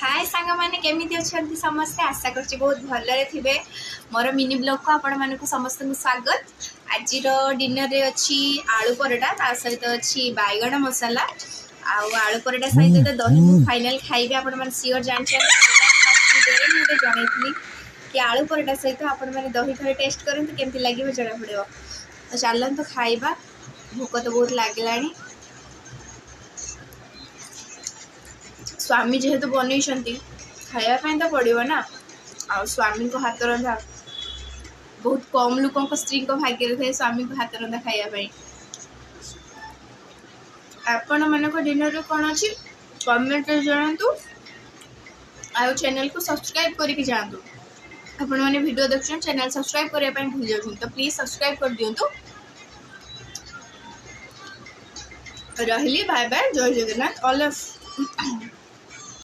हाय सांग मैंने केमी अच्छा समस्ते आशा कर बहुत भलरे थे मोर मिनी ब्लॉग को आपण मानक समस्त स्वागत। आज डिनर रे अच्छी आलू परोटा ता सहित अच्छी बैगण मसाला आलू परोटा सहित तो दही मु फाइनल खाइबे। आपण माने सियोर जानछन मुझे जनईली कि आलू परोटा सहित आपण माने दही थोड़े टेस्ट करंतु केमती लागिवो जना पड़िबो। तो चलन तो खाइबा, भूक तो बहुत लागलानी। स्वामी जेहेतु बनई खायापाई तो पड़ो ना। आ स्वामी को हाथ रंधा बहुत कम लोक स्त्री को भाग्य थे स्वामी को हाथ रंधा खायापाई। आपण मान डिनर कौन अच्छी कमेंट जनातु। आ चैनल को सब्सक्राइब करके जातु। आपण मैंने वीडियो देखुन चैनल सब्सक्राइब करने भूल जाऊँ तो प्लीज सब्सक्राइब कर दिंतु। रही बाय बाय, जय जगन्नाथ ऑल।